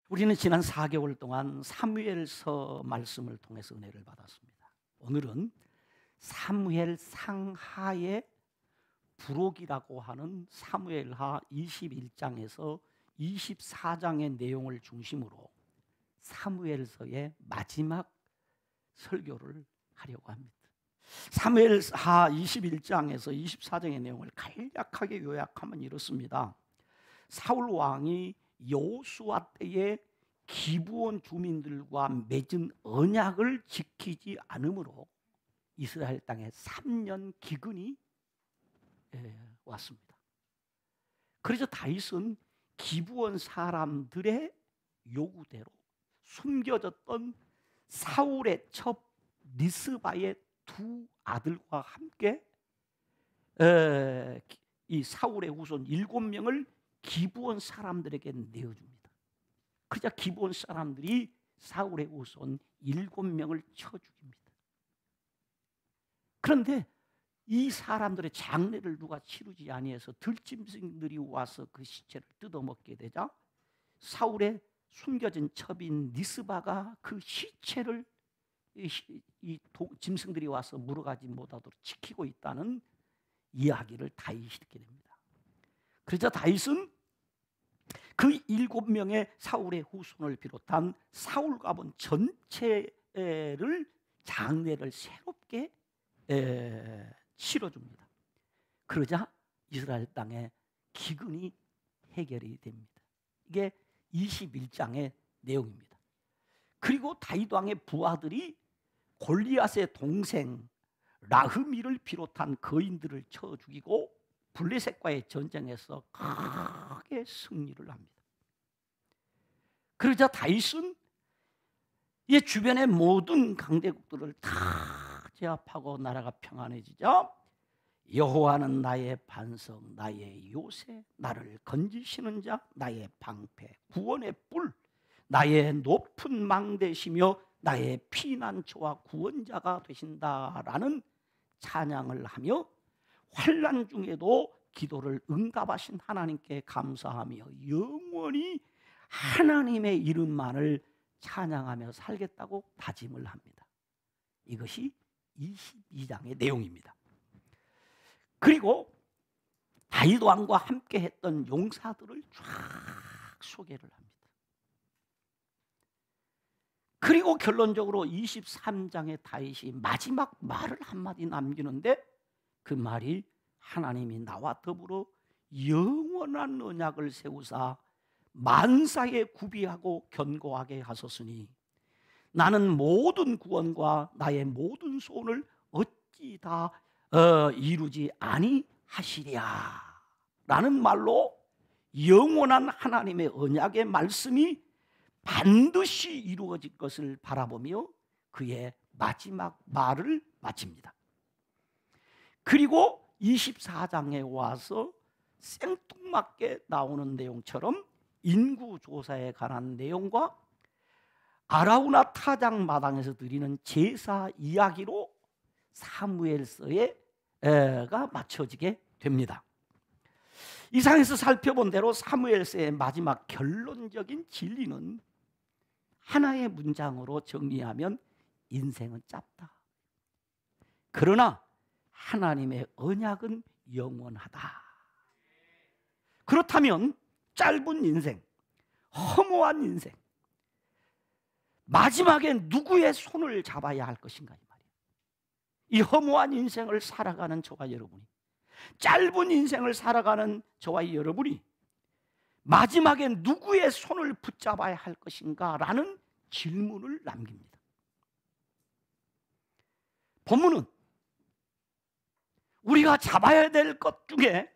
우리는 지난 4개월 동안 사무엘서 말씀을 통해서 은혜를 받았습니다. 오늘은 사무엘 상하의 부록이라고 하는 사무엘하 21장에서 24장의 내용을 중심으로 사무엘서의 마지막 설교를 하려고 합니다. 사무엘하 21장에서 24장의 내용을 간략하게 요약하면 이렇습니다. 사울 왕이 여호수아 때에 기브온 주민들과 맺은 언약을 지키지 않으므로 이스라엘 땅에 3년 기근이 왔습니다. 그래서 다윗은 기브온 사람들의 요구대로 숨겨졌던 사울의 첩 리스바의 두 아들과 함께 이 사울의 후손 7명을 기브온 사람들에게 내어줍니다. 그러자 기브온 사람들이 사울의 후손 7명을 쳐 죽입니다. 그런데 이 사람들의 장례를 누가 치르지 아니해서 들짐승들이 와서 그 시체를 뜯어먹게 되자 사울의 숨겨진 첩인 리스바가 그 시체를 짐승들이 와서 물어가지 못하도록 지키고 있다는 이야기를 다윗이 듣게 됩니다. 그러자 다윗은 그 7명의 사울의 후손을 비롯한 사울 가문 전체를 장례를 새롭게 치러줍니다. 그러자 이스라엘 땅에 기근이 해결이 됩니다. 이게 21장의 내용입니다. 그리고 다윗 왕의 부하들이 골리앗의 동생 라흐미를 비롯한 거인들을 쳐 죽이고 블레셋과의 전쟁에서 크게 승리를 합니다. 그러자 다윗은 이 주변의 모든 강대국들을 다 제압하고 나라가 평안해지자 여호와는 나의 반석, 나의 요새, 나를 건지시는 자, 나의 방패, 구원의 뿔, 나의 높은 망대시며 나의 피난처와 구원자가 되신다라는 찬양을 하며 환난 중에도 기도를 응답하신 하나님께 감사하며 영원히 하나님의 이름만을 찬양하며 살겠다고 다짐을 합니다. 이것이 22장의 내용입니다. 그리고 다윗 왕과 함께 했던 용사들을 쫙 소개를 합니다. 그리고 결론적으로 23장의 다윗이 마지막 말을 한마디 남기는데 그 말이 하나님이 나와 더불어 영원한 언약을 세우사 만사에 구비하고 견고하게 하셨으니 나는 모든 구원과 나의 모든 소원을 어찌 다 이루지 아니하시랴 라는 말로 영원한 하나님의 언약의 말씀이 반드시 이루어질 것을 바라보며 그의 마지막 말을 마칩니다. 그리고 24장에 와서 생뚱맞게 나오는 내용처럼 인구조사에 관한 내용과 아라우나 타작 마당에서 드리는 제사 이야기로 사무엘서가 맞춰지게 됩니다. 이상에서 살펴본 대로 사무엘서의 마지막 결론적인 진리는 하나의 문장으로 정리하면 인생은 짧다. 그러나 하나님의 언약은 영원하다. 그렇다면 짧은 인생, 허무한 인생, 마지막에 누구의 손을 잡아야 할 것인가 이 말이에요. 이 허무한 인생을 살아가는 저와 여러분이, 짧은 인생을 살아가는 저와 여러분이 마지막에 누구의 손을 붙잡아야 할 것인가 라는 질문을 남깁니다. 본문은 우리가 잡아야 될 것 중에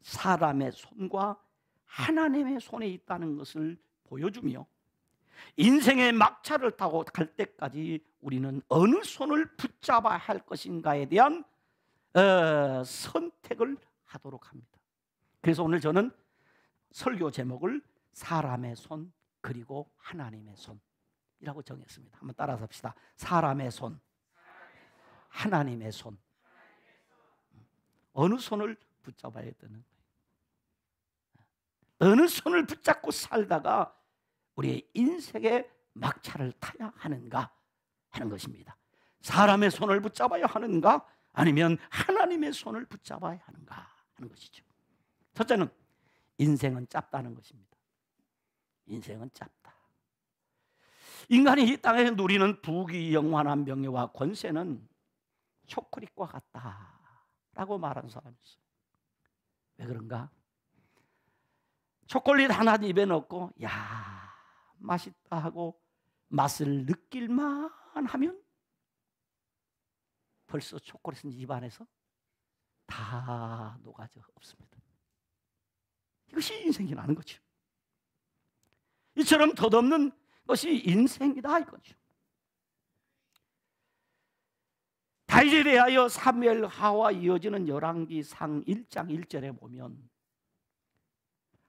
사람의 손과 하나님의 손에 있다는 것을 보여주며 인생의 막차를 타고 갈 때까지 우리는 어느 손을 붙잡아야 할 것인가에 대한 선택을 하도록 합니다. 그래서 오늘 저는 설교 제목을 사람의 손 그리고 하나님의 손이라고 정했습니다. 한번 따라서 합시다. 사람의 손, 하나님의 손. 어느 손을 붙잡아야 되는 거예요? 어느 손을 붙잡고 살다가 우리의 인생의 막차를 타야 하는가 하는 것입니다. 사람의 손을 붙잡아야 하는가 아니면 하나님의 손을 붙잡아야 하는가 하는 것이죠. 첫째는 인생은 짧다는 것입니다. 인생은 짧다. 인간이 이 땅에서 누리는 부귀, 영화나 명예와 권세는 초콜릿과 같다라고 말하는 사람이 있어요. 왜 그런가? 초콜릿 하나 입에 넣고 야 맛있다 하고 맛을 느낄만 하면 벌써 초콜릿은 입 안에서 다 녹아져 없습니다. 이것이 인생이라는 거죠. 이처럼 덧없는 것이 인생이다 이거죠. 다윗에 대하여 사무엘하와 이어지는 열왕기상 1장 1절에 보면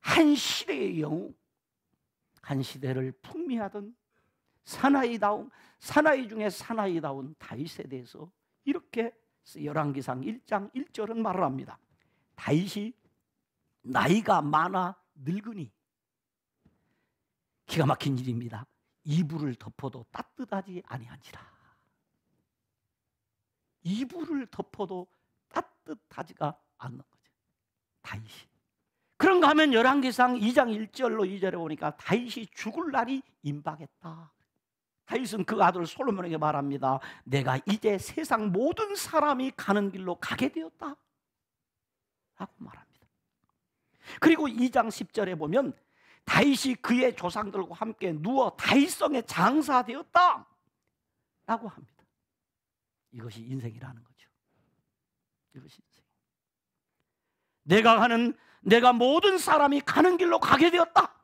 한 시대의 영웅, 한 시대를 풍미하던 사나이 중에 사나이다운 다윗에 대해서 이렇게 열왕기상 1장 1절은 말을 합니다. 다윗이 나이가 많아 늙으니, 기가 막힌 일입니다. 이불을 덮어도 따뜻하지 아니한지라. 이불을 덮어도 따뜻하지가 않는 거죠, 다윗이. 그런가 하면 열왕기상 2장 1절로 2절에 보니까 다윗이 죽을 날이 임박했다. 다윗은 그 아들 솔로몬에게 말합니다. 내가 이제 세상 모든 사람이 가는 길로 가게 되었다 라고 말합니다. 그리고 2장 10절에 보면 다윗이 그의 조상들과 함께 누워 다윗성에 장사되었다 라고 합니다. 이것이 인생이라는 거죠. 이것이 인생. 내가 모든 사람이 가는 길로 가게 되었다.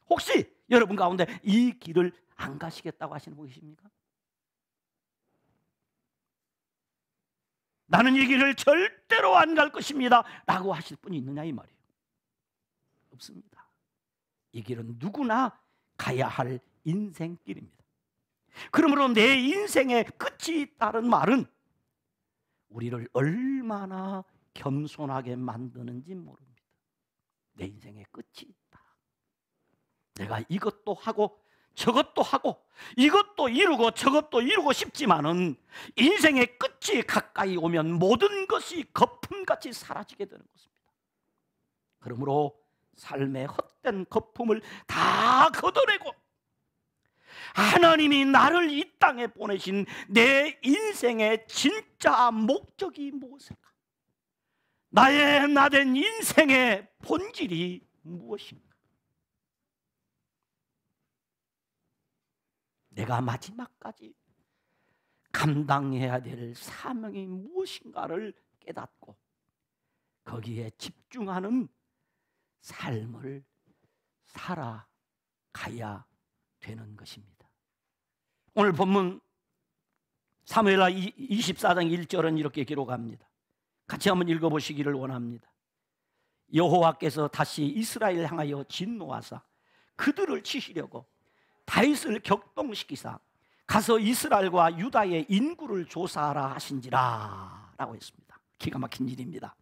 혹시 여러분 가운데 이 길을 안 가시겠다고 하시는 분 계십니까? 나는 이 길을 절대로 안 갈 것입니다 라고 하실 분이 있느냐 이 말이에요. 없습니다. 이 길은 누구나 가야 할 인생길입니다. 그러므로 내 인생의 끝이 있다는 말은 우리를 얼마나 겸손하게 만드는지 모릅니다. 내 인생의 끝이 있다. 내가 이것도 하고 저것도 하고 이것도 이루고 저것도 이루고 싶지만은 인생의 끝이 가까이 오면 모든 것이 거품같이 사라지게 되는 것입니다. 그러므로 삶의 헛된 거품을 다 걷어내고 하나님이 나를 이 땅에 보내신 내 인생의 진짜 목적이 무엇일까? 나의 나된 인생의 본질이 무엇인가? 내가 마지막까지 감당해야 될 사명이 무엇인가를 깨닫고 거기에 집중하는 삶을 살아가야 되는 것입니다. 오늘 본문 사무엘하 24장 1절은 이렇게 기록합니다. 같이 한번 읽어보시기를 원합니다. 여호와께서 다시 이스라엘을 향하여 진노하사 그들을 치시려고 다윗을 격동시키사 가서 이스라엘과 유다의 인구를 조사하라 하신지라 라고 했습니다. 기가 막힌 일입니다.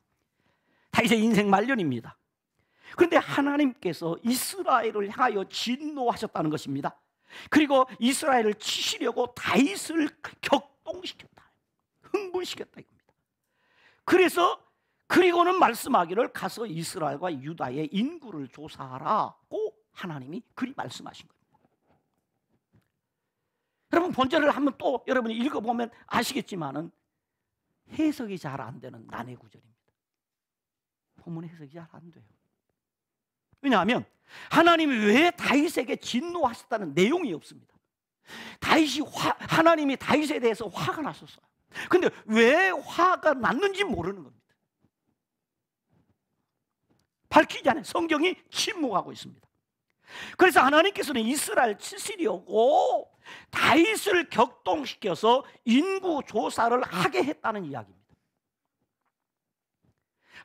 다윗의 인생 말년입니다. 그런데 하나님께서 이스라엘을 향하여 진노하셨다는 것입니다. 그리고 이스라엘을 치시려고 다윗을 격동시켰다, 흥분시켰다 이겁니다. 그리고는 말씀하기를 가서 이스라엘과 유다의 인구를 조사하라고 하나님이 그리 말씀하신 겁니다. 여러분 본절을 한번 또 여러분이 읽어보면 아시겠지만은 해석이 잘 안 되는 난해 구절입니다. 본문 해석이 잘 안 돼요. 왜냐하면 하나님이 왜 다윗에게 진노하셨다는 내용이 없습니다. 하나님이 다윗에 대해서 화가 났었어요. 근데 왜 화가 났는지 모르는 겁니다. 밝히지 않아요. 성경이 침묵하고 있습니다. 그래서 하나님께서는 이스라엘 치시려고 다윗을 격동시켜서 인구 조사를 하게 했다는 이야기입니다.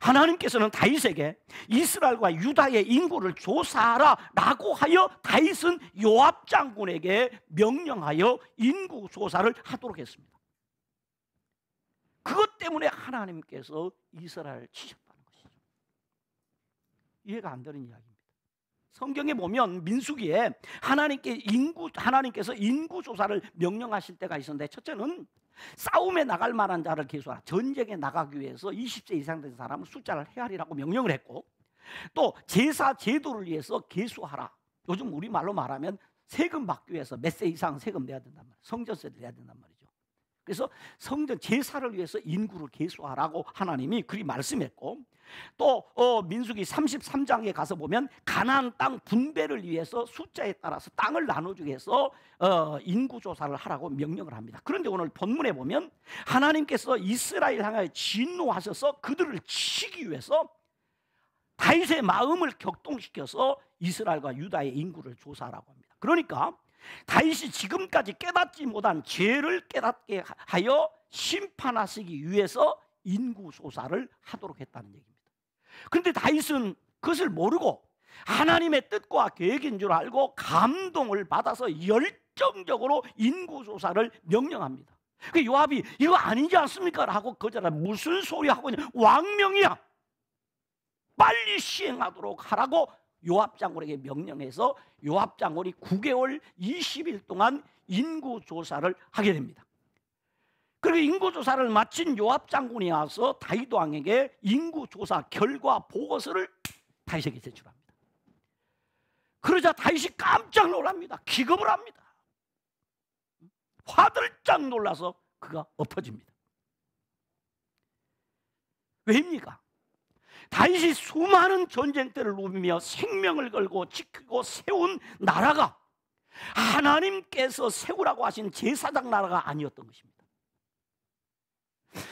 하나님께서는 다윗에게 이스라엘과 유다의 인구를 조사하라 라고 하여 다윗은 요압 장군에게 명령하여 인구 조사를 하도록 했습니다. 그것 때문에 하나님께서 이스라엘을 치셨다는 것이죠. 이해가 안 되는 이야기입니다. 성경에 보면 민수기에 하나님께서 인구 조사를 명령하실 때가 있었는데, 첫째는 싸움에 나갈 만한 자를 계수하라. 전쟁에 나가기 위해서 20세 이상 된 사람은 숫자를 헤아리라고 명령을 했고, 또 제사 제도를 위해서 계수하라. 요즘 우리말로 말하면 세금 받기 위해서 몇 세 이상 세금 내야 된단 말이에요. 성전세를 내야 된단 말이죠. 그래서 성전 제사를 위해서 인구를 계수하라고 하나님이 그리 말씀했고, 또 민수기 33장에 가서 보면 가나안 땅 분배를 위해서 숫자에 따라서 땅을 나눠주기 위해서 인구 조사를 하라고 명령을 합니다. 그런데 오늘 본문에 보면 하나님께서 이스라엘 향하여 진노하셔서 그들을 치기 위해서 다윗의 마음을 격동시켜서 이스라엘과 유다의 인구를 조사하라고 합니다. 그러니까 다윗이 지금까지 깨닫지 못한 죄를 깨닫게 하여 심판하시기 위해서 인구 조사를 하도록 했다는 얘기입니다. 그런데 다윗은 그것을 모르고 하나님의 뜻과 계획인 줄 알고 감동을 받아서 열정적으로 인구 조사를 명령합니다. 그 요압이 이거 아니지 않습니까? 라고 거절하면, 무슨 소리 하고 있냐, 왕명이야, 빨리 시행하도록 하라고 요압 장군에게 명령해서 요압 장군이 9개월 20일 동안 인구조사를 하게 됩니다. 그리고 인구조사를 마친 요압 장군이 와서 다윗 왕에게 인구조사 결과 보고서를 다윗에게 제출합니다. 그러자 다윗이 깜짝 놀랍니다. 기겁을 합니다. 화들짝 놀라서 그가 엎어집니다. 왜입니까? 다윗이 수많은 전쟁터를 누비며 생명을 걸고 지키고 세운 나라가 하나님께서 세우라고 하신 제사장 나라가 아니었던 것입니다.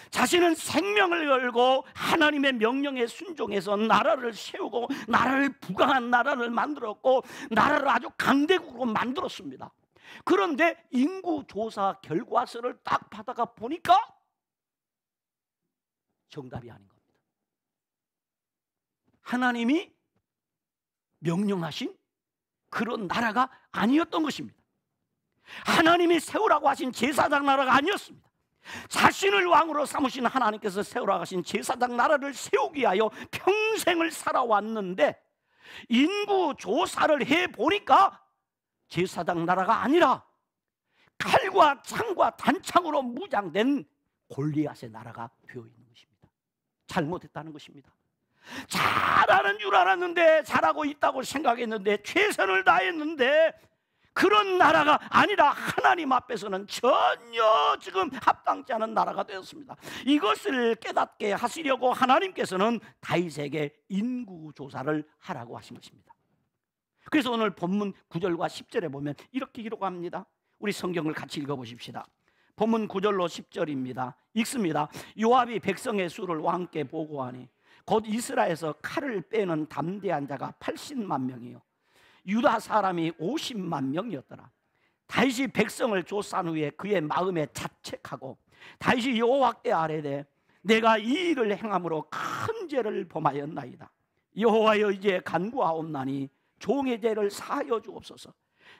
자신은 생명을 걸고 하나님의 명령에 순종해서 나라를 세우고 나라를 부강한 나라를 만들었고 나라를 아주 강대국으로 만들었습니다. 그런데 인구조사 결과서를 딱 받아가 보니까 정답이 아닌 겁니다. 하나님이 명령하신 그런 나라가 아니었던 것입니다. 하나님이 세우라고 하신 제사장 나라가 아니었습니다. 자신을 왕으로 삼으신 하나님께서 세우라고 하신 제사장 나라를 세우기 위하여 평생을 살아왔는데 인구조사를 해보니까 제사장 나라가 아니라 칼과 창과 단창으로 무장된 골리앗의 나라가 되어 있는 것입니다. 잘못했다는 것입니다. 잘하는 줄 알았는데, 잘하고 있다고 생각했는데, 최선을 다했는데 그런 나라가 아니라 하나님 앞에서는 전혀 지금 합당치 않은 나라가 되었습니다. 이것을 깨닫게 하시려고 하나님께서는 다윗에게 인구조사를 하라고 하신 것입니다. 그래서 오늘 본문 9절과 10절에 보면 이렇게 기록합니다. 우리 성경을 같이 읽어보십시다. 본문 9절로 10절입니다. 읽습니다. 요압이 백성의 수를 왕께 보고하니 곧 이스라엘에서 칼을 빼는 담대한 자가 80만 명이요 유다 사람이 50만 명이었더라. 다윗이 백성을 조사한 후에 그의 마음에 자책하고 다윗이 여호와께 아뢰되 내가 이 일을 행함으로 큰 죄를 범하였나이다. 여호와여 이제 간구하옵나니 종의 죄를 사하여 주옵소서.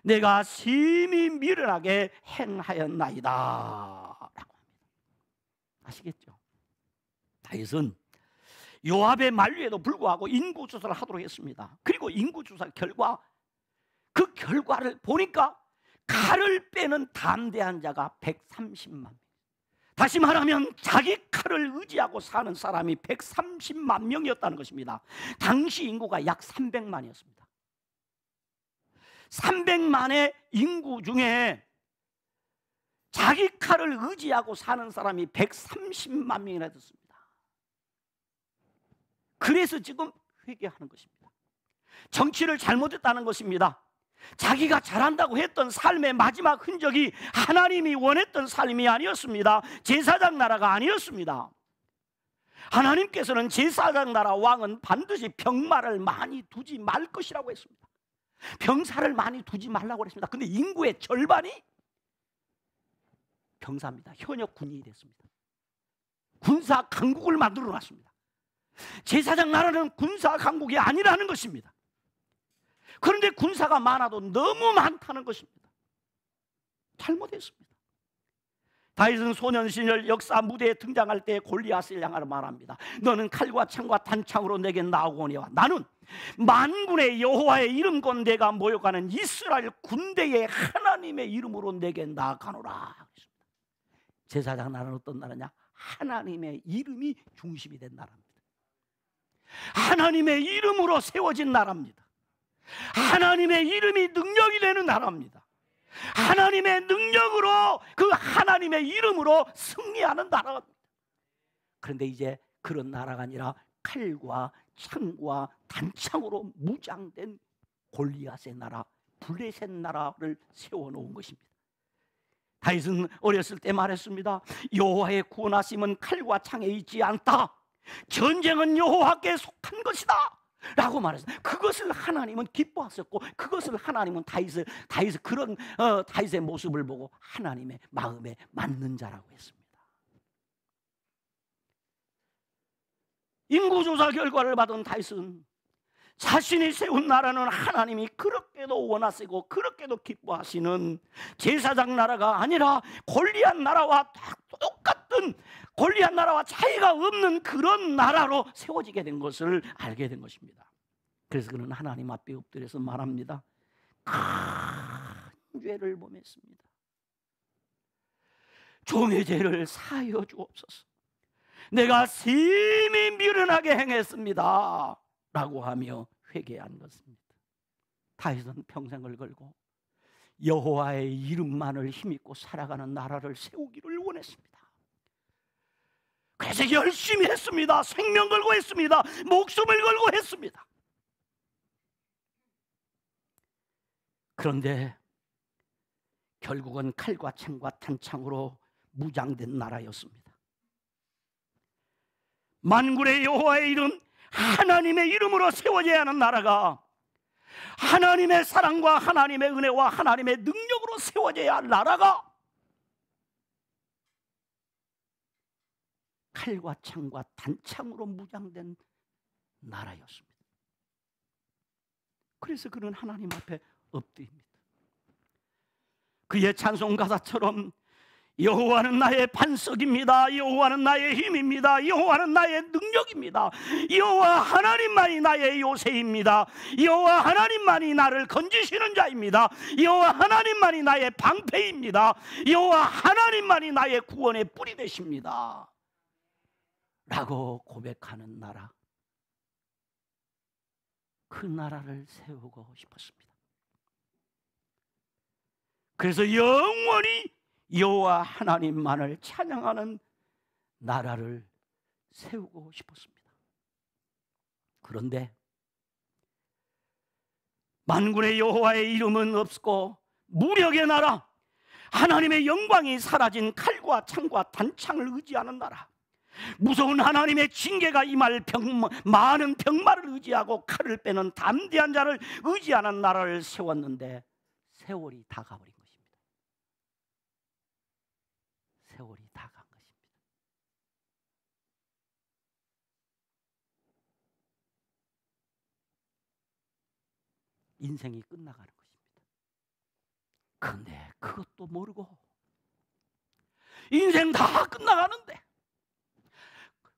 내가 심히 미련하게 행하였나이다 라고 합니다. 아시겠죠? 다윗은 요압의 만류에도 불구하고 인구조사를 하도록 했습니다. 그리고 인구조사 결과, 그 결과를 보니까 칼을 빼는 담대한 자가 130만 명. 다시 말하면 자기 칼을 의지하고 사는 사람이 130만 명이었다는 것입니다. 당시 인구가 약 300만이었습니다. 300만의 인구 중에 자기 칼을 의지하고 사는 사람이 130만 명이나 됐습니다. 그래서 지금 회개하는 것입니다. 정치를 잘못했다는 것입니다. 자기가 잘한다고 했던 삶의 마지막 흔적이 하나님이 원했던 삶이 아니었습니다. 제사장 나라가 아니었습니다. 하나님께서는 제사장 나라 왕은 반드시 병마를 많이 두지 말 것이라고 했습니다. 병사를 많이 두지 말라고 했습니다. 근데 인구의 절반이 병사입니다. 현역 군인이 됐습니다. 군사 강국을 만들어 놨습니다. 제사장 나라는 군사 강국이 아니라는 것입니다. 그런데 군사가 많아도 너무 많다는 것입니다. 잘못했습니다. 다윗은 소년 시절 역사 무대에 등장할 때 골리앗을 향하여 말합니다. 너는 칼과 창과 단창으로 내게 나오거니와 나는 만군의 여호와의 이름과 내가 모여가는 이스라엘 군대의 하나님의 이름으로 내게 나아가노라. 제사장 나라는 어떤 나라냐? 하나님의 이름이 중심이 된 나라입니다. 하나님의 이름으로 세워진 나라입니다. 하나님의 이름이 능력이 되는 나라입니다. 하나님의 능력으로, 그 하나님의 이름으로 승리하는 나라입니다. 그런데 이제 그런 나라가 아니라 칼과 창과 단창으로 무장된 골리앗의 나라, 블레셋 나라를 세워놓은 것입니다. 다윗은 어렸을 때 말했습니다. 여호와의 구원하심은 칼과 창에 있지 않다. 전쟁은 여호와께 속한 것이다 라고 말했어요. 그것을 하나님은 기뻐하셨고, 그것을 하나님은 다윗의 모습을 보고 하나님의 마음에 맞는 자라고 했습니다. 인구조사 결과를 받은 다윗은 자신이 세운 나라는 하나님이 그렇게도 원하시고 그렇게도 기뻐하시는 제사장 나라가 아니라 골리앗 나라와 똑같은, 골리앗 나라와 차이가 없는 그런 나라로 세워지게 된 것을 알게 된 것입니다. 그래서 그는 하나님 앞에 엎드려서 말합니다. 큰 죄를 범했습니다. 종의 죄를 사하여 주옵소서. 내가 심히 미련하게 행했습니다 라고 하며 회개한 것입니다. 다윗은 평생을 걸고 여호와의 이름만을 힘입고 살아가는 나라를 세우기를 원했습니다. 그래서 열심히 했습니다. 생명 걸고 했습니다. 목숨을 걸고 했습니다. 그런데 결국은 칼과 창과 탄창으로 무장된 나라였습니다. 만군의 여호와의 이름, 하나님의 이름으로 세워져야 하는 나라가, 하나님의 사랑과 하나님의 은혜와 하나님의 능력으로 세워져야 할 나라가 칼과 창과 단창으로 무장된 나라였습니다. 그래서 그는 하나님 앞에 엎드립니다. 그의 찬송 가사처럼 여호와는 나의 반석입니다. 여호와는 나의 힘입니다. 여호와는 나의 능력입니다. 여호와 하나님만이 나의 요새입니다. 여호와 하나님만이 나를 건지시는 자입니다. 여호와 하나님만이 나의 방패입니다. 여호와 하나님만이 나의 구원의 뿌리 되십니다 라고 고백하는 나라, 그 나라를 세우고 싶었습니다. 그래서 영원히 여호와 하나님만을 찬양하는 나라를 세우고 싶었습니다. 그런데 만군의 여호와의 이름은 없고 무력의 나라, 하나님의 영광이 사라진 칼과 창과 단창을 의지하는 나라, 무서운 하나님의 징계가 임할 많은 병마를 의지하고 칼을 빼는 담대한 자를 의지하는 나라를 세웠는데 세월이 다 가버린 것입니다. 세월이 다 간 것입니다. 인생이 끝나가는 것입니다. 그런데 그것도 모르고, 인생 다 끝나가는데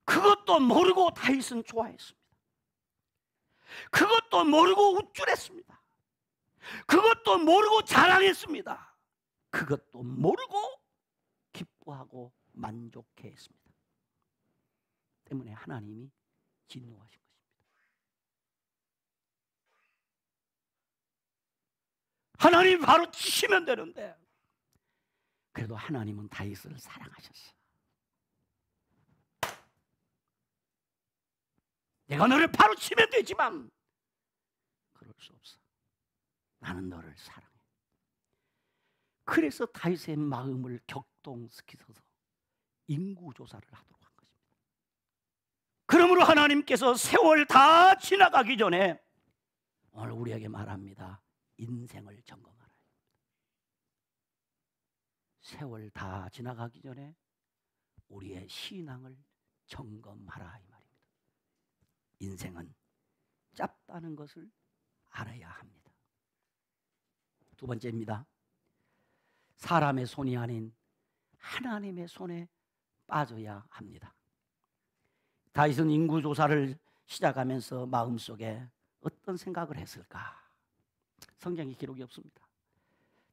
그것도 모르고 다윗은 좋아했습니다. 그것도 모르고 우쭐했습니다. 그것도 모르고 자랑했습니다. 그것도 모르고 기뻐하고 만족해했습니다. 때문에 하나님이 진노하신 것입니다. 하나님 바로 치시면 되는데, 그래도 하나님은 다윗을 사랑하셨어. 내가 너를 바로 치면 되지만 그럴 수 없어. 나는 너를 사랑해. 그래서 다윗의 마음을 격동시켜서 인구조사를 하도록 한 것입니다. 그러므로 하나님께서 세월 다 지나가기 전에 오늘 우리에게 말합니다. 인생을 점검하라. 세월 다 지나가기 전에 우리의 신앙을 점검하라 이 말입니다. 인생은 짧다는 것을 알아야 합니다. 두 번째입니다. 사람의 손이 아닌 하나님의 손에 빠져야 합니다. 다윗은 인구조사를 시작하면서 마음속에 어떤 생각을 했을까? 성경에 기록이 없습니다.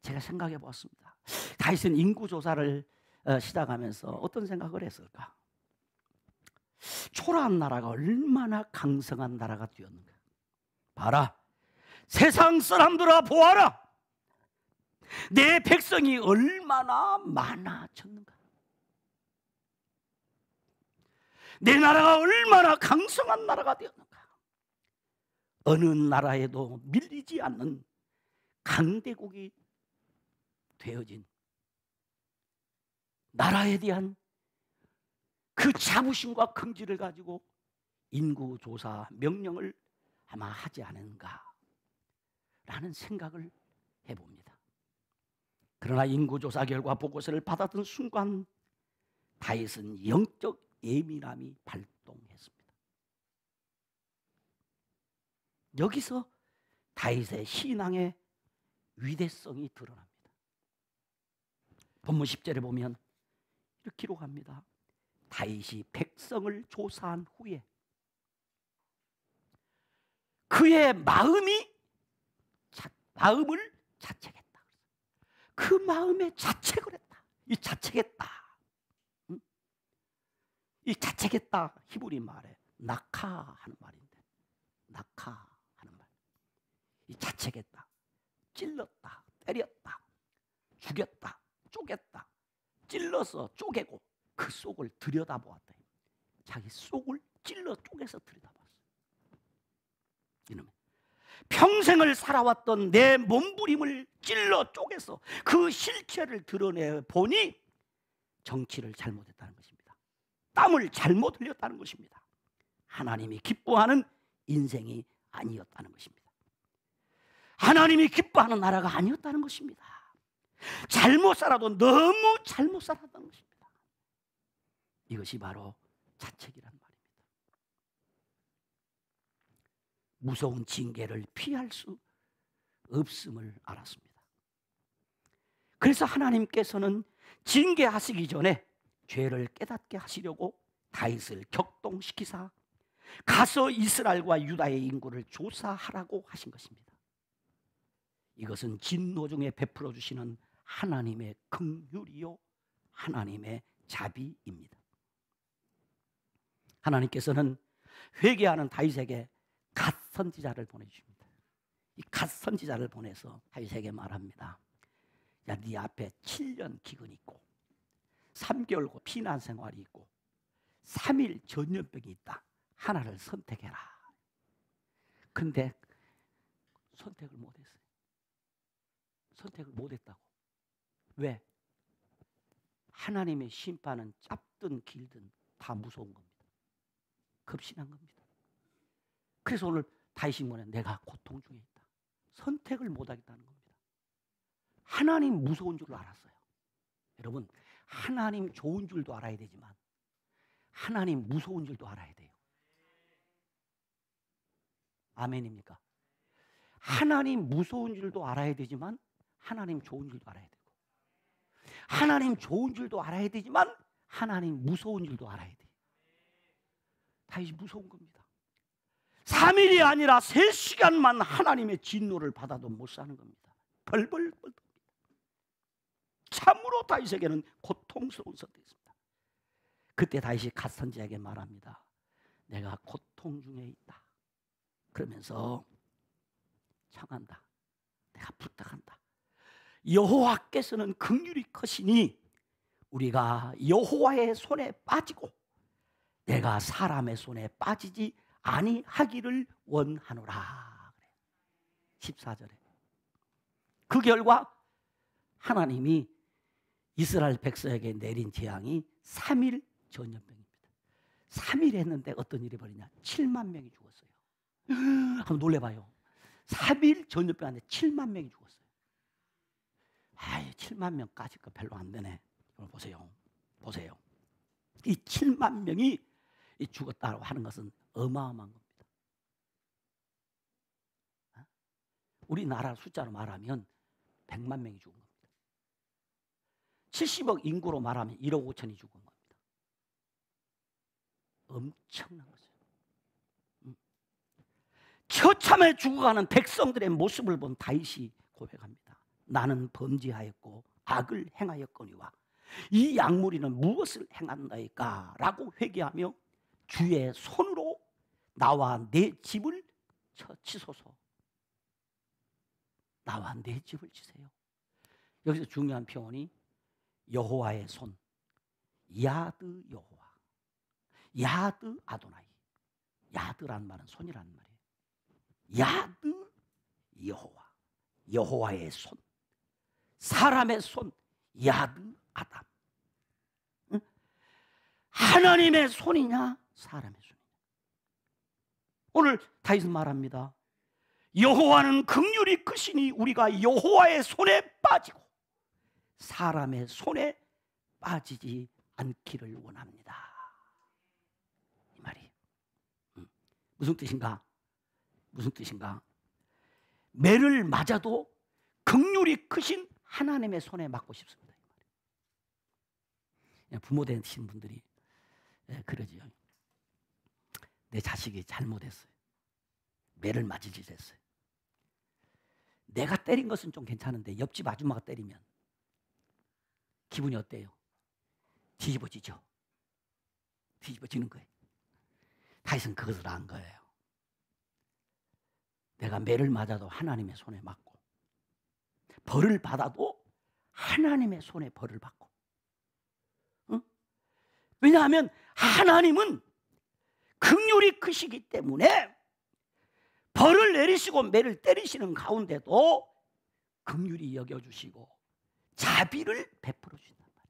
제가 생각해 보았습니다. 다윗은 인구조사를 시작하면서 어떤 생각을 했을까? 초라한 나라가 얼마나 강성한 나라가 되었는가. 봐라, 세상 사람들아 보아라, 내 백성이 얼마나 많아졌는가. 내 나라가 얼마나 강성한 나라가 되었는가. 어느 나라에도 밀리지 않는 강대국이 되어진 나라에 대한 그 자부심과 긍지를 가지고 인구조사 명령을 아마 하지 않은가 라는 생각을 해봅니다. 그러나 인구조사 결과 보고서를 받았던 순간 다윗은 영적 예민함이 발동했습니다. 여기서 다윗의 신앙의 위대성이 드러납니다. 본문 10절에 보면 이렇게 기록합니다. 다윗이 백성을 조사한 후에 그의 마음을 자책했다. 그 마음에 자책을 했다. 이 자책했다. 이 자책했다 히브리 말에 낙하 하는 말인데, 낙하 하는 말. 이 자책했다. 찔렀다, 때렸다, 죽였다, 쪼갰다, 찔러서 쪼개고 그 속을 들여다보았다. 자기 속을 찔러 쪼개서 들여다봤어요. 이놈의 평생을 살아왔던 내 몸부림을 찔러 쪼개서 그 실체를 드러내 보니 정치를 잘못했다는 것입니다. 땀을 잘못 흘렸다는 것입니다. 하나님이 기뻐하는 인생이 아니었다는 것입니다. 하나님이 기뻐하는 나라가 아니었다는 것입니다. 잘못 살아도 너무 잘못 살았다는 것입니다. 이것이 바로 자책이란 말입니다. 무서운 징계를 피할 수 없음을 알았습니다. 그래서 하나님께서는 징계하시기 전에 죄를 깨닫게 하시려고 다윗을 격동시키사 가서 이스라엘과 유다의 인구를 조사하라고 하신 것입니다. 이것은 진노 중에 베풀어 주시는 하나님의 긍휼이요 하나님의 자비입니다. 하나님께서는 회개하는 다윗에게 갓 선지자를 보내주십니다. 이 갓 선지자를 보내서 다윗에게 말합니다. 야, 네 앞에 7년 기근이 있고 3개월 피난 생활이 있고 3일 전염병이 있다. 하나를 선택해라. 근데 선택을 못했어요. 선택을 못했다고. 왜? 하나님의 심판은 짧든 길든 다 무서운 겁니다. 급신한 겁니다. 그래서 오늘 다윗이 뭐냐? 내가 고통 중에 있다. 선택을 못하겠다는 겁니다. 하나님 무서운 줄 알았어요. 여러분, 하나님 좋은 줄도 알아야 되지만 하나님 무서운 줄도 알아야 돼요. 아멘입니까? 하나님 무서운 줄도 알아야 되지만 하나님 좋은 줄도 알아야 되고, 하나님 좋은 줄도 알아야 되지만 하나님 무서운 줄도 알아야 돼요. 다윗이 무서운 겁니다. 3일이 아니라 3시간만 하나님의 진노를 받아도 못 사는 겁니다. 벌벌 떨립니다. 참으로 다윗에게는 고통스러운 선택이었습니다. 그때 다윗이 갓 선지자에게 말합니다. 내가 고통 중에 있다. 그러면서 청한다. 내가 부탁한다. 여호와께서는 긍휼이 크시니 우리가 여호와의 손에 빠지고 내가 사람의 손에 빠지지 아니하기를 원하노라. 14절에 그 결과 하나님이 이스라엘 백성에게 내린 재앙이 3일 전염병입니다. 3일 했는데 어떤 일이 벌이냐? 7만 명이 죽었어요. 한번 놀래봐요. 3일 전염병 안에 7만 명이 죽었어요. 아유, 7만 명까지 거 별로 안 되네. 보세요. 보세요. 이 7만 명이 죽었다고 하는 것은 어마어마한 겁니다. 우리나라 숫자로 말하면 100만 명이 죽은 겁니다. 70억 인구로 말하면 1억 5천이 죽은 겁니다. 엄청난 거죠. 처참해 죽어가는 백성들의 모습을 본 다윗이 고백합니다. 나는 범죄하였고 악을 행하였거니와 이 양무리는 무엇을 행한다이까? 라고 회개하며 주의 손으로 나와 내 집을 치소서. 나와 내 집을 치세요. 여기서 중요한 표현이 여호와의 손, 야드 여호와, 야드 아도나이. 야드란 말은 손이란 말이에요. 야드 여호와, 여호와의 손, 사람의 손, 야드 아담. 응? 하나님의 손이냐 사람의 손이냐. 오늘 다윗은 말합니다. 여호와는 긍휼이 크시니 우리가 여호와의 손에 빠지고 사람의 손에 빠지지 않기를 원합니다. 이 말이 무슨 뜻인가? 무슨 뜻인가? 매를 맞아도 긍휼이 크신 하나님의 손에 맞고 싶습니다. 부모 되신 분들이 그러죠. 내 자식이 잘못했어요. 매를 맞을 짓 했어요. 내가 때린 것은 좀 괜찮은데 옆집 아줌마가 때리면 기분이 어때요? 뒤집어지죠. 뒤집어지는 거예요. 다윗은 그것을 안 거예요. 내가 매를 맞아도 하나님의 손에 맞고 벌을 받아도 하나님의 손에 벌을 받고. 응? 왜냐하면 하나님은 긍휼이 크시기 때문에 벌을 내리시고 매를 때리시는 가운데도 긍휼히 여겨주시고 자비를 베풀어 주신단 말이에요.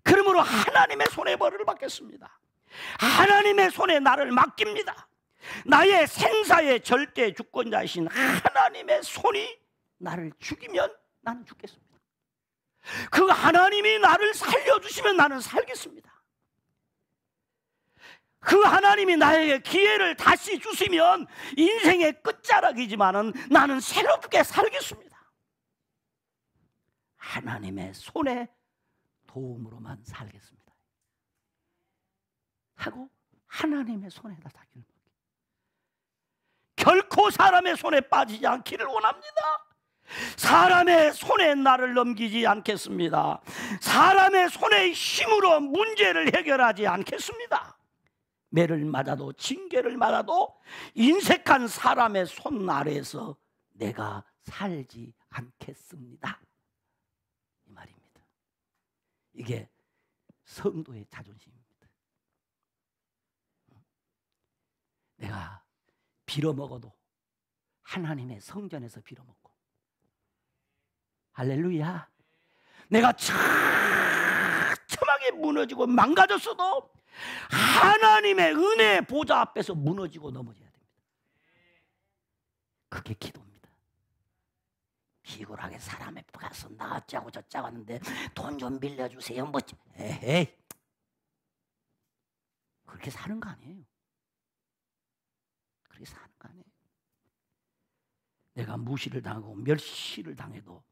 그러므로 하나님의 손에 벌을 받겠습니다. 하나님의 손에 나를 맡깁니다. 나의 생사의 절대 주권자이신 하나님의 손이 나를 죽이면 나는 죽겠습니다. 그 하나님이 나를 살려주시면 나는 살겠습니다. 그 하나님이 나에게 기회를 다시 주시면 인생의 끝자락이지만은 나는 새롭게 살겠습니다. 하나님의 손에 도움으로만 살겠습니다 하고 하나님의 손에다 자기를 맡겨. 결코 사람의 손에 빠지지 않기를 원합니다. 사람의 손에 나를 넘기지 않겠습니다. 사람의 손의 힘으로 문제를 해결하지 않겠습니다. 매를 맞아도 징계를 맞아도 인색한 사람의 손 아래에서 내가 살지 않겠습니다. 이 말입니다. 이게 성도의 자존심입니다. 내가 빌어먹어도 하나님의 성전에서 빌어먹고, 할렐루야. 내가 처참하게 무너지고 망가졌어도 하나님의 은혜의 보좌 앞에서 무너지고 넘어져야 됩니다. 그게 기도입니다. 비굴하게 사람 앞에 가서 나 어쩌고 저쩌고 하는데 돈 좀 빌려주세요. 뭐 에이, 그렇게 사는 거 아니에요. 그렇게 사는 거 아니에요. 내가 무시를 당하고 멸시를 당해도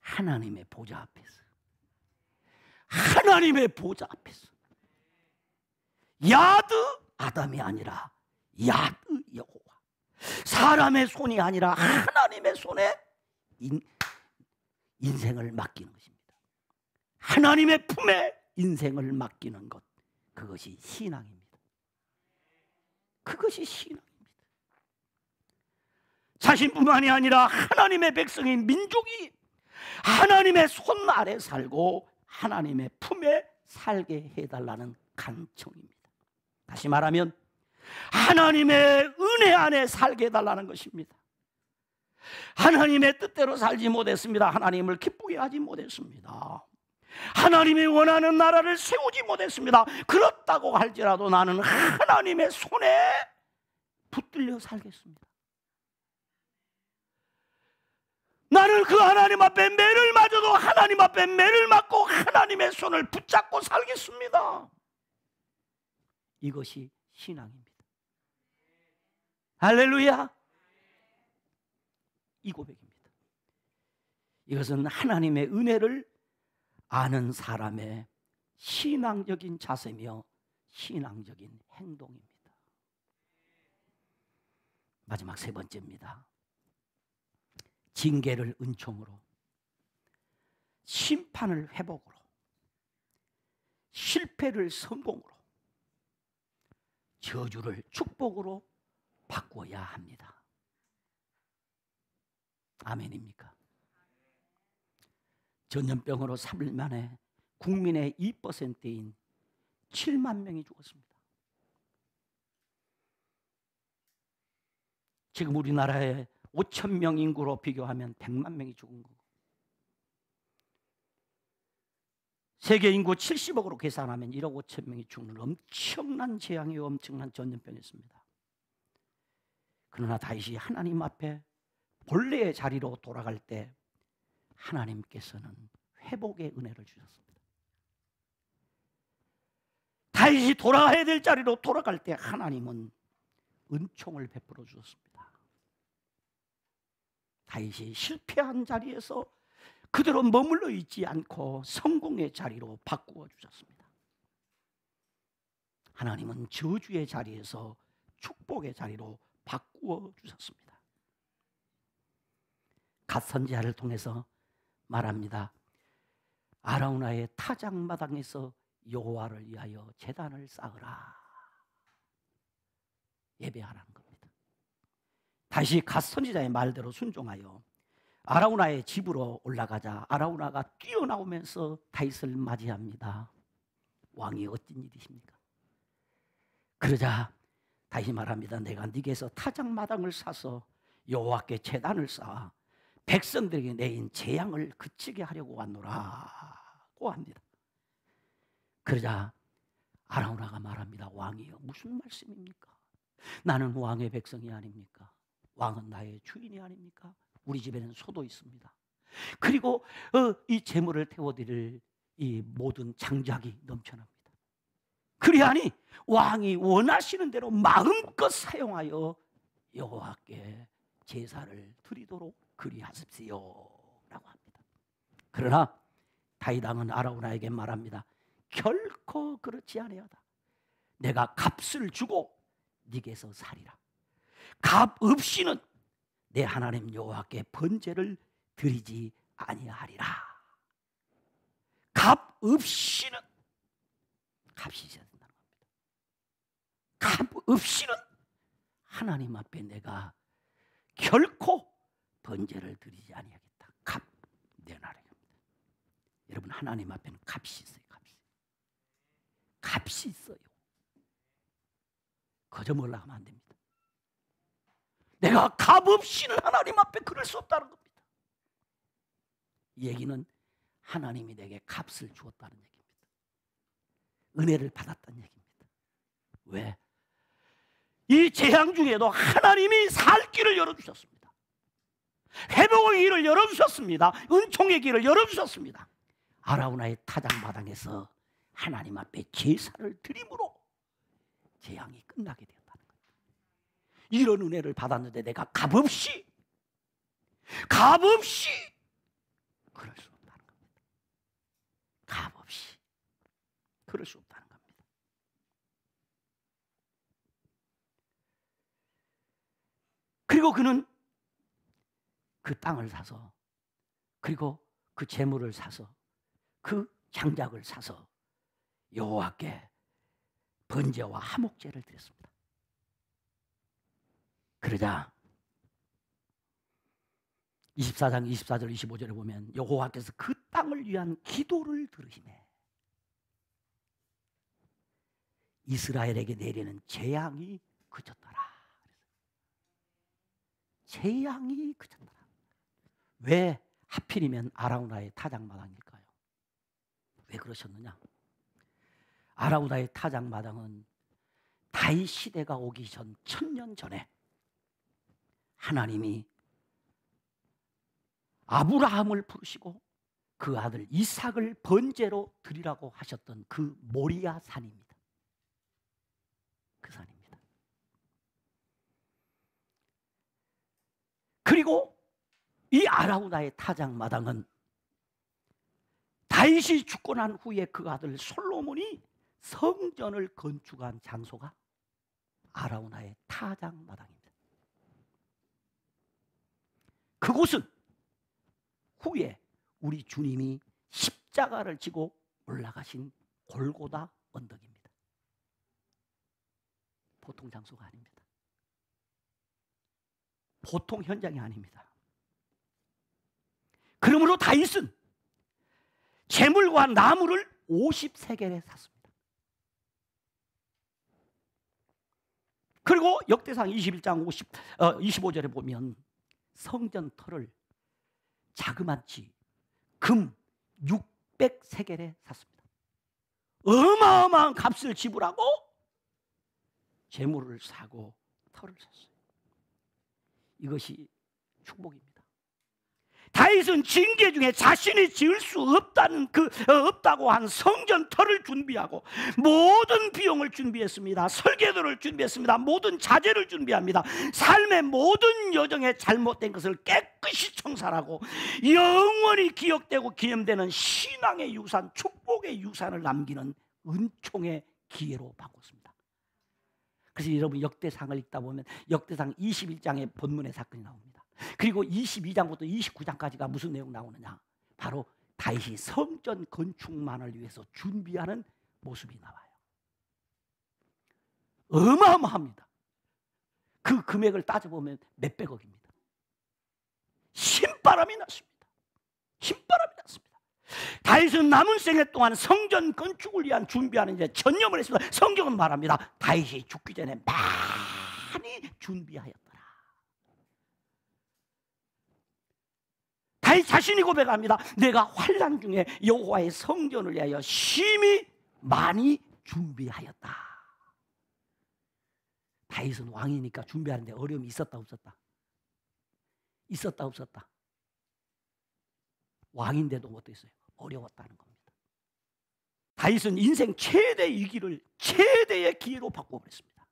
하나님의 보좌 앞에서, 하나님의 보좌 앞에서 야드 아담이 아니라 야드 여호와, 사람의 손이 아니라 하나님의 손에 인생을 맡기는 것입니다. 하나님의 품에 인생을 맡기는 것, 그것이 신앙입니다. 그것이 신앙입니다. 자신뿐만이 아니라 하나님의 백성인 민족이 하나님의 손 아래 살고 하나님의 품에 살게 해달라는 간청입니다. 다시 말하면 하나님의 은혜 안에 살게 해달라는 것입니다. 하나님의 뜻대로 살지 못했습니다. 하나님을 기쁘게 하지 못했습니다. 하나님이 원하는 나라를 세우지 못했습니다. 그렇다고 할지라도 나는 하나님의 손에 붙들려 살겠습니다. 나는 그 하나님 앞에 매를 맞아도 하나님 앞에 매를 맞고 하나님의 손을 붙잡고 살겠습니다. 이것이 신앙입니다. 할렐루야. 이 고백입니다. 이것은 하나님의 은혜를 아는 사람의 신앙적인 자세며 신앙적인 행동입니다. 마지막 세 번째입니다. 징계를 은총으로, 심판을 회복으로, 실패를 성공으로, 저주를 축복으로 바꾸어야 합니다. 아멘입니까? 전염병으로 3일 만에 국민의 2%인 7만 명이 죽었습니다. 지금 우리나라의 5천 명 인구로 비교하면 100만 명이 죽은 거고, 세계 인구 70억으로 계산하면 1억 5천 명이 죽는 엄청난 재앙이요, 엄청난 전염병이었습니다. 그러나 다시 하나님 앞에 본래의 자리로 돌아갈 때 하나님께서는 회복의 은혜를 주셨습니다. 다시 돌아가야 될 자리로 돌아갈 때 하나님은 은총을 베풀어 주셨습니다. 다시 실패한 자리에서 그대로 머물러 있지 않고 성공의 자리로 바꾸어 주셨습니다. 하나님은 저주의 자리에서 축복의 자리로 바꾸어 주셨습니다. 갓 선지자를 통해서 말합니다. 아라우나의 타작마당에서 여호와를 위하여 제단을 쌓으라, 예배하라는 겁니다. 다시 갓 선지자의 말대로 순종하여 아라우나의 집으로 올라가자 아라우나가 뛰어나오면서 다윗을 맞이합니다. 왕이 어떤 일이십니까? 그러자 다윗이 말합니다. 내가 네게서 타작마당을 사서 여호와께 제단을 쌓아 백성들에게 내인 재앙을 그치게 하려고 왔노라고 합니다. 그러자 아라우나가 말합니다. 왕이여, 무슨 말씀입니까? 나는 왕의 백성이 아닙니까? 왕은 나의 주인이 아닙니까? 우리 집에는 소도 있습니다. 그리고 이 재물을 태워드릴 이 모든 장작이 넘쳐납니다. 그리하니 왕이 원하시는 대로 마음껏 사용하여 여호와께 제사를 드리도록 그리하십시오 라고 합니다. 그러나 다윗 왕은 아라우나에게 말합니다. 결코 그렇지 아니하다. 내가 값을 주고 네게서 살이라. 값 없이는 내 하나님 여호와께 번제를 드리지 아니하리라. 값 없이는, 값이 있어야 된다는 겁니다. 값 없이는 하나님 앞에 내가 결코 번제를 드리지 아니하겠다. 값 내놔라. 여러분, 하나님 앞에는 값이 있어요. 값이 있어요. 거저 먹으려고 하면 안 됩니다. 내가 값 없이는 하나님 앞에 그럴 수 없다는 겁니다. 이 얘기는 하나님이 내게 값을 주었다는 얘기입니다. 은혜를 받았다는 얘기입니다. 왜? 이 재앙 중에도 하나님이 살 길을 열어주셨습니다. 회복의 길을 열어주셨습니다. 은총의 길을 열어주셨습니다. 아라우나의 타작마당에서 하나님 앞에 제사를 드림으로 재앙이 끝나게 되었다는 거예요. 이런 은혜를 받았는데 내가 값없이 그럴 수 없다는 겁니다. 값없이 그럴 수 없다는 겁니다. 그리고 그는 그 땅을 사서, 그리고 그 재물을 사서, 그 장작을 사서 여호와께 번제와 화목제를 드렸습니다. 그러자 24장 24절 25절에 보면 여호와께서 그 땅을 위한 기도를 들으시네. 이스라엘에게 내리는 재앙이 그쳤더라. 재앙이 그쳤더라. 왜 하필이면 아라우나의 타작마당일까요? 왜 그러셨느냐? 아라우나의 타작마당은 다윗 시대가 오기 전 1000년 전에 하나님이 아브라함을 부르시고 그 아들 이삭을 번제로 드리라고 하셨던 그 모리아 산입니다. 그 산입니다. 그리고 이 아라우나의 타작마당은 다윗이 죽고 난 후에 그 아들 솔로몬이 성전을 건축한 장소가 아라우나의 타작마당입니다. 그곳은 후에 우리 주님이 십자가를 지고 올라가신 골고다 언덕입니다. 보통 장소가 아닙니다. 보통 현장이 아닙니다. 그러므로 다윗은 재물과 나무를 50세겔에 샀습니다. 그리고 역대상 21장 25절에 보면 성전 터를 자그마치 금 600세겔에 샀습니다. 어마어마한 값을 지불하고 재물을 사고 터를 샀어요. 이것이 축복입니다. 다윗은 징계 중에 자신이 지을 수 없다고 한 성전 터를 준비하고 모든 비용을 준비했습니다. 설계도를 준비했습니다. 모든 자재를 준비합니다. 삶의 모든 여정에 잘못된 것을 깨끗이 청산하고 영원히 기억되고 기념되는 신앙의 유산, 축복의 유산을 남기는 은총의 기회로 바꿨습니다. 그래서 여러분 역대상을 읽다 보면 역대상 21장의 본문의 사건이 나옵니다. 그리고 22장부터 29장까지가 무슨 내용 나오느냐? 바로 다윗이 성전 건축만을 위해서 준비하는 모습이 나와요. 어마어마합니다. 그 금액을 따져보면 몇백억입니다. 신바람이 났습니다. 신바람이 났습니다. 다윗은 남은 생애 동안 성전 건축을 위한 준비하는 데 전념을 했습니다. 성경은 말합니다. 다윗이 죽기 전에 많이 준비하였더라. 다윗 자신이 고백합니다. 내가 환난 중에 여호와의 성전을 위하여 심히 많이 준비하였다. 다윗은 왕이니까 준비하는데 어려움이 있었다 없었다? 있었다 없었다? 왕인데도 어땠어요? 어려웠다는 겁니다. 다윗은 인생 최대 위기를 최대의 기회로 바꿔버렸습니다.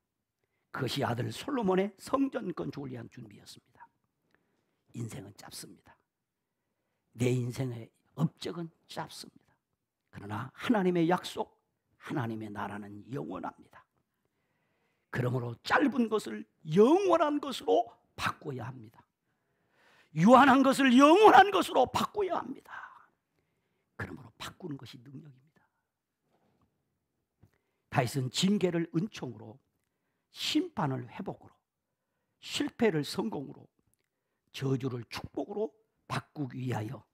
그것이 아들 솔로몬의 성전 건축을 위한 준비였습니다. 인생은 짧습니다. 내 인생의 업적은 짧습니다. 그러나 하나님의 약속, 하나님의 나라는 영원합니다. 그러므로 짧은 것을 영원한 것으로 바꿔야 합니다. 유한한 것을 영원한 것으로 바꿔야 합니다. 그러므로 바꾸는 것이 능력입니다. 다윗은 징계를 은총으로, 심판을 회복으로, 실패를 성공으로, 저주를 축복으로 바꾸기 위하여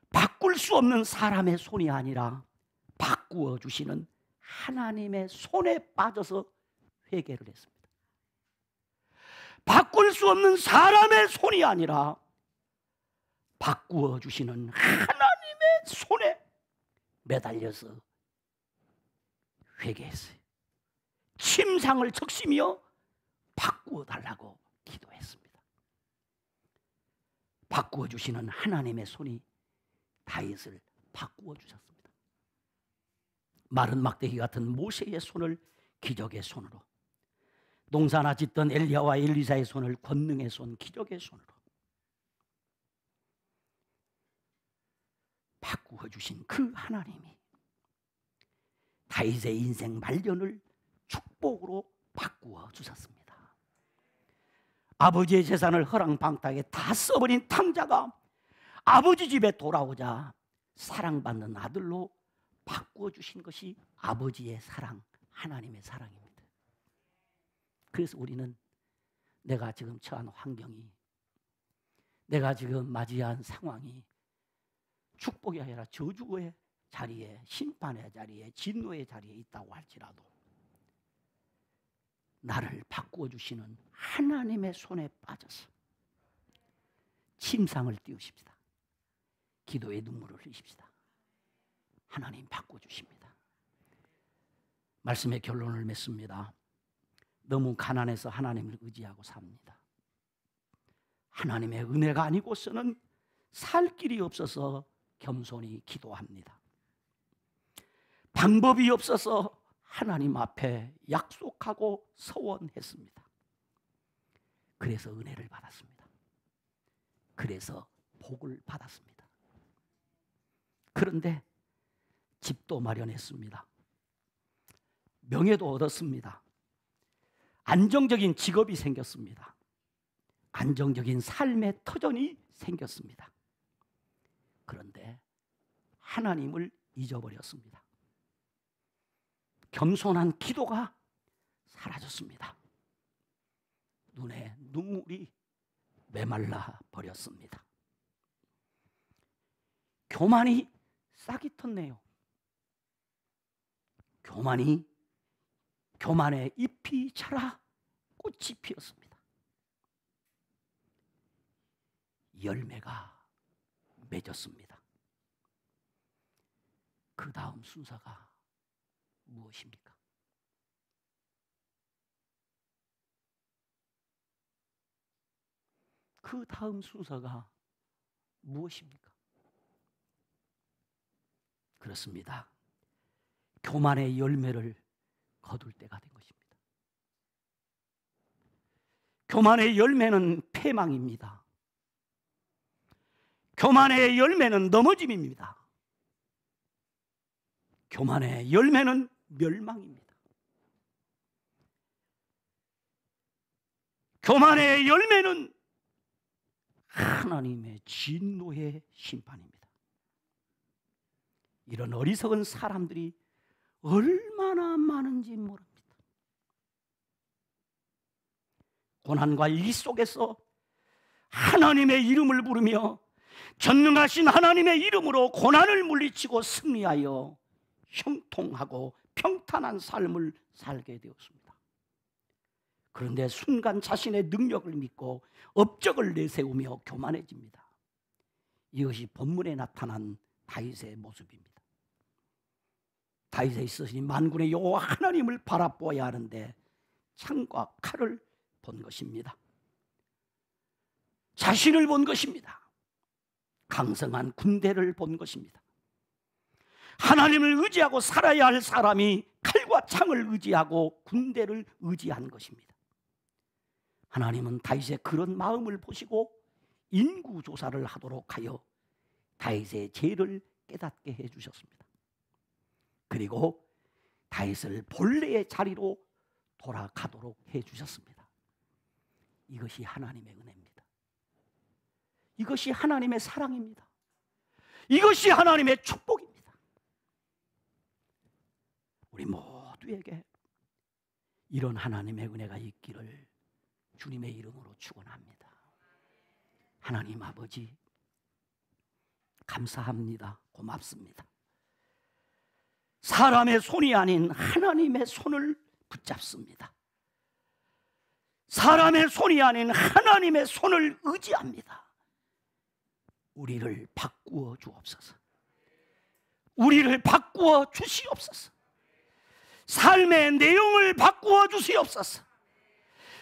바꿀 수 없는 사람의 손이 아니라 바꾸어 주시는 하나님의 손에 빠져서 회개를 했습니다. 바꿀 수 없는 사람의 손이 아니라 바꾸어 주시는 하나님의 손에 매달려서 회개했어요. 침상을 적시며 바꾸어 달라고 기도했습니다. 바꾸어 주시는 하나님의 손이 다윗을 바꾸어 주셨습니다. 마른 막대기 같은 모세의 손을 기적의 손으로, 농사나 짓던 엘리야와 엘리사의 손을 권능의 손, 기적의 손으로 바꾸어 주신 그 하나님이 다윗의 인생 말년을 축복으로 바꾸어 주셨습니다. 아버지의 재산을 허랑방탕하게 다 써버린 탕자가 아버지 집에 돌아오자 사랑받는 아들로 바꾸어 주신 것이 아버지의 사랑, 하나님의 사랑입니다. 그래서 우리는 내가 지금 처한 환경이, 내가 지금 맞이한 상황이 축복이 아니라 저주의 자리에, 심판의 자리에, 진노의 자리에 있다고 할지라도 나를 바꾸어 주시는 하나님의 손에 빠져서 침상을 띄우십시다. 기도의 눈물을 흘리십시다. 하나님 바꾸어 주십니다. 말씀의 결론을 맺습니다. 너무 가난해서 하나님을 의지하고 삽니다. 하나님의 은혜가 아니고서는 살 길이 없어서 겸손히 기도합니다. 방법이 없어서 하나님 앞에 약속하고 서원했습니다. 그래서 은혜를 받았습니다. 그래서 복을 받았습니다. 그런데 집도 마련했습니다. 명예도 얻었습니다. 안정적인 직업이 생겼습니다. 안정적인 삶의 터전이 생겼습니다. 그런데 하나님을 잊어버렸습니다. 겸손한 기도가 사라졌습니다. 눈에 눈물이 메말라 버렸습니다. 교만이 싹이 텄네요. 교만의 잎이 자라 꽃이 피었습니다. 열매가 맺었습니다. 그 다음 순서가 무엇입니까? 그 다음 순서가 무엇입니까? 그렇습니다. 교만의 열매를 거둘 때가 된 것입니다. 교만의 열매는 패망입니다. 교만의 열매는 넘어짐입니다. 교만의 열매는 멸망입니다. 교만의 열매는 하나님의 진노의 심판입니다. 이런 어리석은 사람들이 얼마나 많은지 모릅니다. 고난과 위기 속에서 하나님의 이름을 부르며 전능하신 하나님의 이름으로 고난을 물리치고 승리하여 형통하고 평탄한 삶을 살게 되었습니다. 그런데 순간 자신의 능력을 믿고 업적을 내세우며 교만해집니다. 이것이 본문에 나타난 다윗의 모습입니다. 다윗에 있어서 만군의 여호와 하나님을 바라보아야 하는데 창과 칼을 본 것입니다. 자신을 본 것입니다. 강성한 군대를 본 것입니다. 하나님을 의지하고 살아야 할 사람이 칼과 창을 의지하고 군대를 의지한 것입니다. 하나님은 다윗의 그런 마음을 보시고 인구조사를 하도록 하여 다윗의 죄를 깨닫게 해주셨습니다. 그리고 다윗을 본래의 자리로 돌아가도록 해주셨습니다. 이것이 하나님의 은혜입니다. 이것이 하나님의 사랑입니다. 이것이 하나님의 축복입니다. 우리 모두에게 이런 하나님의 은혜가 있기를 주님의 이름으로 축원합니다. 하나님 아버지 감사합니다. 고맙습니다. 사람의 손이 아닌 하나님의 손을 붙잡습니다. 사람의 손이 아닌 하나님의 손을 의지합니다. 우리를 바꾸어 주옵소서. 우리를 바꾸어 주시옵소서. 삶의 내용을 바꾸어 주시옵소서.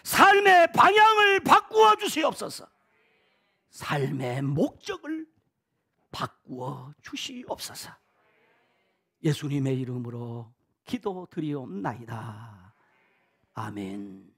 삶의 방향을 바꾸어 주시옵소서. 삶의 목적을 바꾸어 주시옵소서. 예수님의 이름으로 기도드리옵나이다. 아멘.